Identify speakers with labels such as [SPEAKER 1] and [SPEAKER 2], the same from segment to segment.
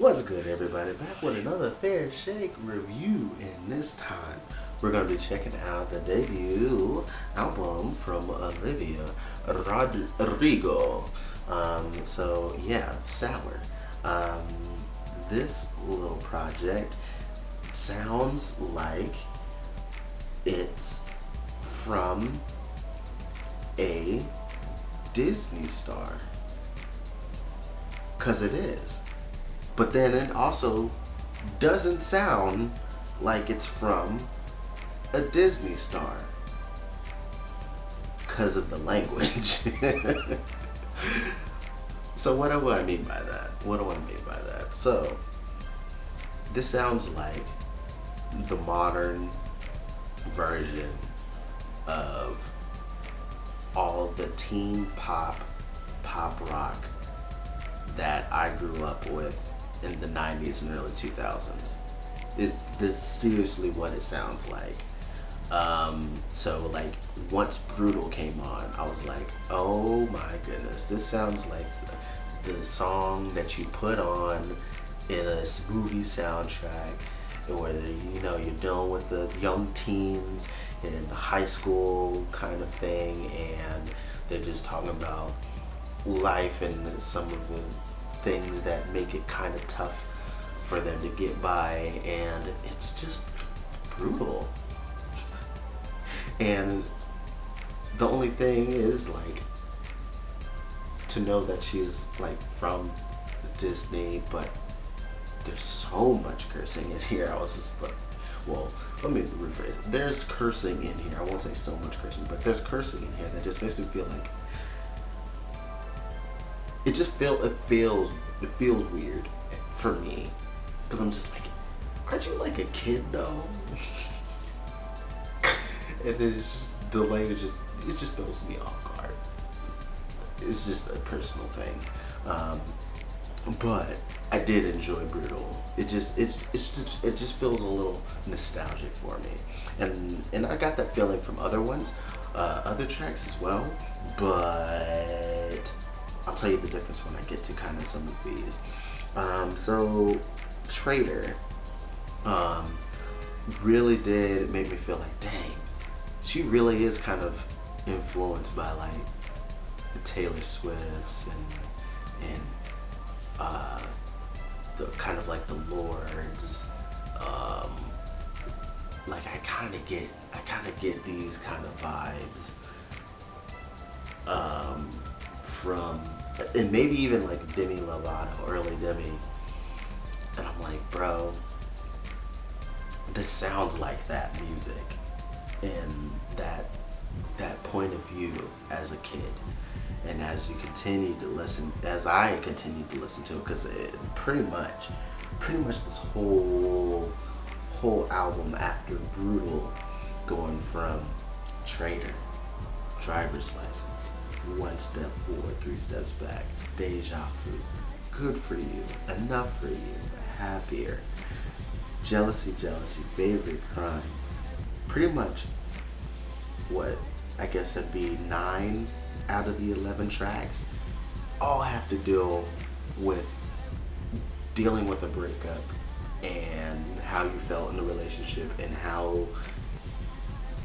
[SPEAKER 1] What's good, everybody? Back with another Fair Shake review, and this time we're going to be checking out the debut album from Olivia Rodrigo. Yeah, Sour. Um, this little project sounds like it's from a Disney star, because it is. But then it also doesn't sound like it's from a Disney star because of the language. So what do I mean by that? What do I mean by that? So this sounds like the modern version of all the teen pop rock that I grew up with in the 90s and early 2000s. Is this seriously what it sounds like? So like once Brutal came on, I was like, oh my goodness, this sounds like the song that you put on in a movie soundtrack, where you're dealing with the young teens in the high school kind of thing, and they're just talking about life and some of the things that make it kind of tough for them to get by, and it's just brutal. And the only thing is, like, to know that she's like from Disney, but there's so much cursing in here. I was just like, well, let me rephrase. There's cursing in here. I won't say so much cursing, but there's cursing in here that just makes me feel like it feels weird for me, because I'm just like, aren't you like a kid though? And then it's just the language it just throws me off guard. It's just a personal thing, but I did enjoy Brutal. It just feels a little nostalgic for me, and I got that feeling from other ones, other tracks as well, but I'll tell you the difference when I get to kind of some of these. So Traitor really did make me feel like, dang, she really is kind of influenced by like the Taylor Swifts and the kind of like the Lords. Like I kind of get these kind of vibes from, and maybe even like Demi Lovato, early Demi, and I'm like, bro, this sounds like that music and that point of view as a kid. And as you continue to listen, as I continue to listen to it, because pretty much this whole album after Brutal, going from Traitor, Driver's License, One Step Forward, Three Steps Back, Deja Vu, Good For You, Enough For You, Happier, Jealousy, Favorite Crime, pretty much what I guess it'd be 9 out of the 11 tracks all have to deal with dealing with a breakup and how you felt in the relationship and how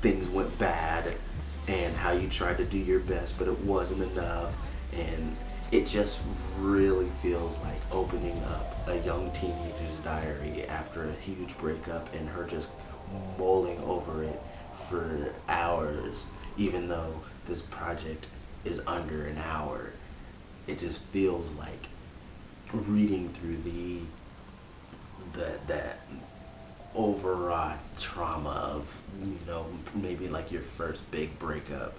[SPEAKER 1] things went bad and how you tried to do your best but it wasn't enough, and it just really feels like opening up a young teenager's diary after a huge breakup and her just mulling over it for hours, even though this project is under an hour. It just feels like reading through that overwrought trauma of, maybe like your first big breakup.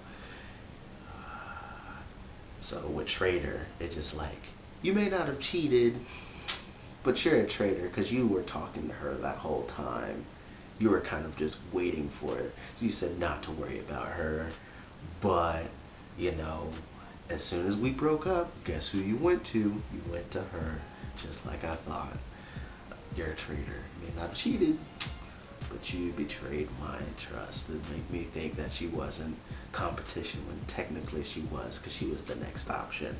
[SPEAKER 1] So with Traitor, it's just like, you may not have cheated, but you're a traitor because you were talking to her that whole time. You were kind of just waiting for it. You said not to worry about her, but as soon as we broke up, guess who you went to? You went to her, just like I thought. You're a traitor. You may not have cheated, but you betrayed my trust and made me think that she wasn't competition when technically she was, because she was the next option.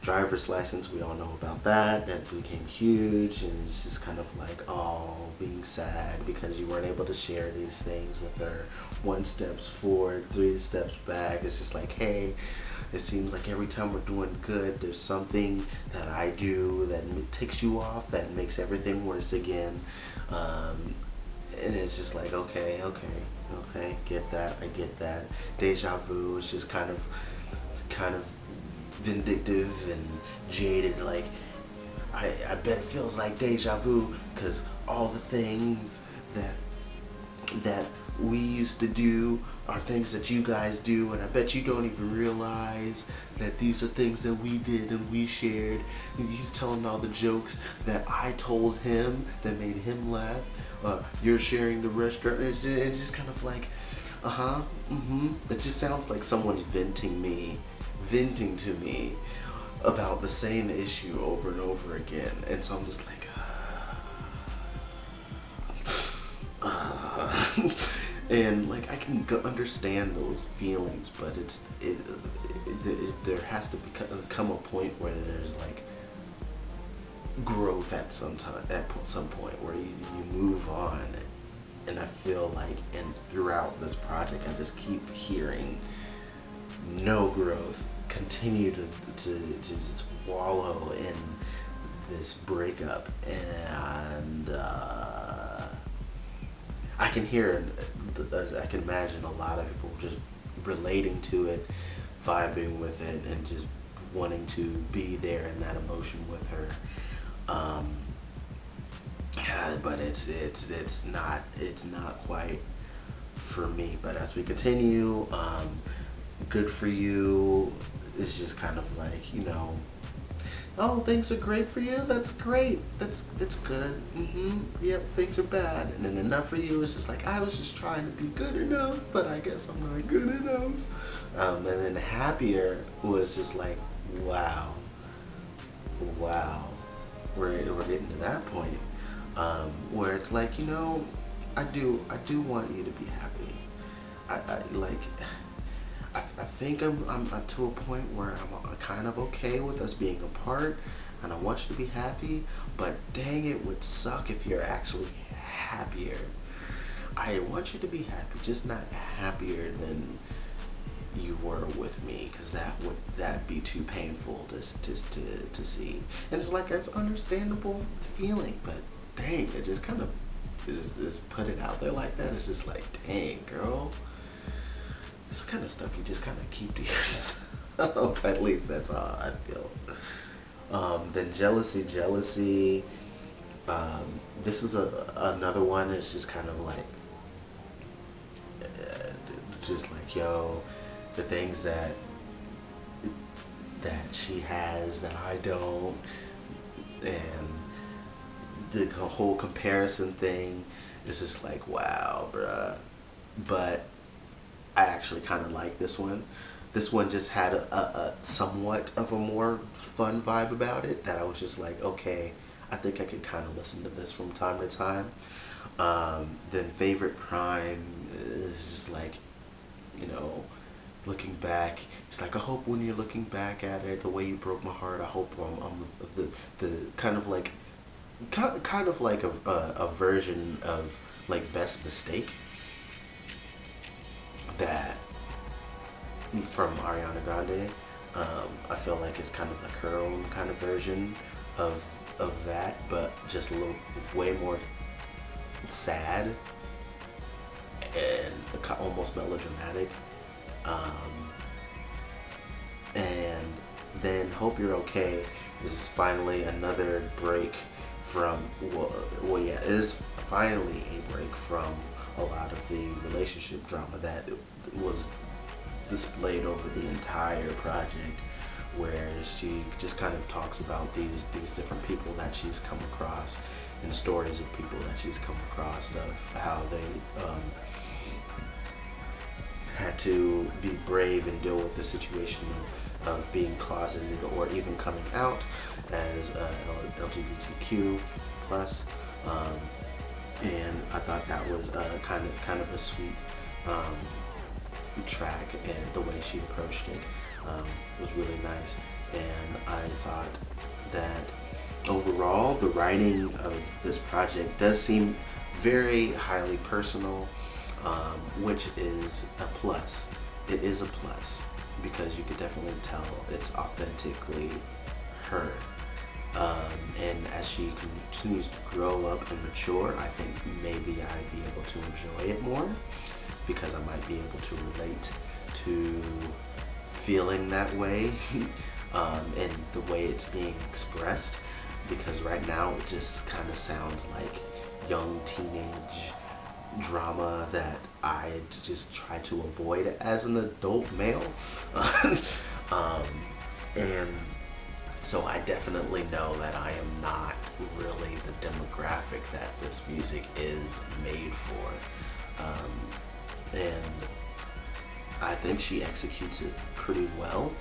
[SPEAKER 1] driver's license, we all know about that. That became huge, and it's just kind of like, oh, being sad because you weren't able to share these things with her. 1 steps forward, 3 steps back. It's just like, hey, it seems like every time we're doing good, there's something that I do that takes you off, that makes everything worse again. And it's just like, okay, get that, I get that. Deja vu is just kind of vindictive and jaded. Like, I bet it feels like deja vu because all the things that we used to do are things that you guys do, and I bet you don't even realize that these are things that we did and we shared. And he's telling all the jokes that I told him that made him laugh. You're sharing the restaurant. It's just kind of like, It just sounds like someone's venting to me about the same issue over and over again. And so I'm just like, and like I can understand those feelings, but there has to come a point where there's like growth at some point where you move on. And I feel like, and throughout this project, I just keep hearing no growth, continue to just wallow in this breakup, and I can hear, I can imagine a lot of people just relating to it, vibing with it, and just wanting to be there in that emotion with her. But it's not quite for me. But as we continue, good for you. It's just kind of like, oh, things are great for you. That's great. That's good. Yep, things are bad. And then enough for you is just like, I was just trying to be good enough, but I guess I'm not good enough. And then happier was just like, wow, we're getting to that point where it's like, I do want you to be happy. I think I'm to a point where I'm kind of okay with us being apart, and I want you to be happy, but dang, it would suck if you're actually happier. I want you to be happy, just not happier than you were with me, because that'd be too painful to see. And it's like, that's understandable feeling, but dang, it just kind of just put it out there like that. It's just like, dang, girl, this kind of stuff you just kind of keep to yourself. At least that's how I feel. Then jealousy. This is another one. It's just kind of like, just like, yo, the things that she has that I don't, and the whole comparison thing is just like, wow, bruh. But I actually kind of like this one. This one just had a somewhat of a more fun vibe about it, that I was just like, okay, I think I could kind of listen to this from time to time. Then favorite crime is just like, looking back. It's like, I hope when you're looking back at it, the way you broke my heart, I hope I'm the kind of like a version of like Best Mistake, that from Ariana Grande. I feel like it's kind of like her own kind of version of that, but just a little way more sad and almost melodramatic. And then Hope You're Okay is finally another break from, it is finally a break from a lot of the relationship drama that was displayed over the entire project, where she just kind of talks about these different people that she's come across, and stories of people that she's come across, of how they had to be brave and deal with the situation of being closeted or even coming out as LGBTQ plus, and I thought that was kind of a sweet track, and the way she approached it was really nice. And I thought that overall the writing of this project does seem very highly personal, which is a plus. It is a plus because you could definitely tell it's authentically her. And as she continues to grow up and mature, I think maybe I'd be able to enjoy it more because I might be able to relate to feeling that way and the way it's being expressed. Because right now it just kind of sounds like young teenage drama that I just try to avoid as an adult male. um, and so I definitely know that I am not really the demographic that this music is made for. And I think she executes it pretty well,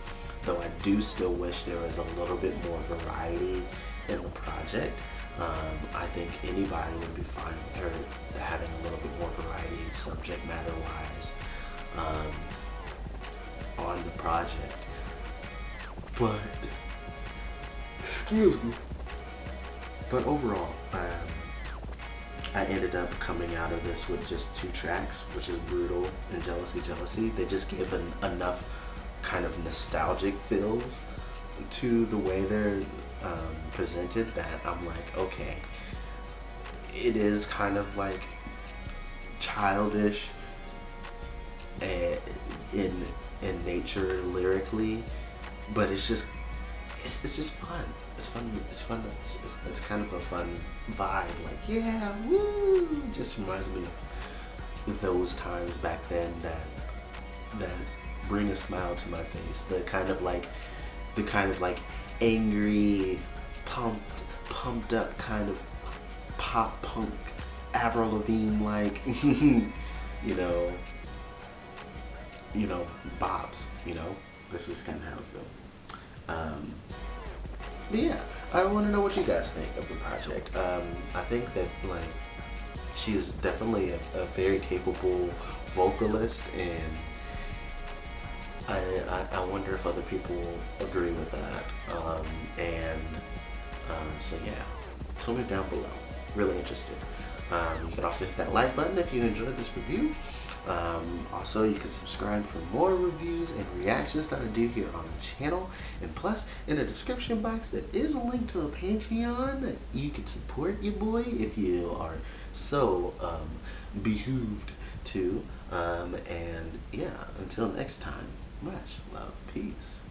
[SPEAKER 1] though I do still wish there was a little bit more variety in the project. I think anybody would be fine with her having a little bit more variety subject matter wise on the project. But excuse me. But overall, I ended up coming out of this with just 2 tracks, which is Brutal and Jealousy Jealousy. They just give enough kind of nostalgic feels to the way they're presented that I'm like, okay, it is kind of like childish in nature lyrically, but it's just fun. It's fun. It's kind of a fun vibe. Like, yeah, woo! It just reminds me of those times back then that bring a smile to my face. The kind of like angry, pumped up kind of pop punk Avril Lavigne like bops. This is kind of how I feel. But yeah, I want to know what you guys think of the project. I think that she is definitely a very capable vocalist, and I wonder if other people agree with that. So yeah, tell me down below. Really interested. You can also hit that like button if you enjoyed this review. Also, you can subscribe for more reviews and reactions that I do here on the channel. And plus, in the description box, there is a link to a Patreon that you can support your boy if you are so behooved to. And yeah, until next time, much love, peace.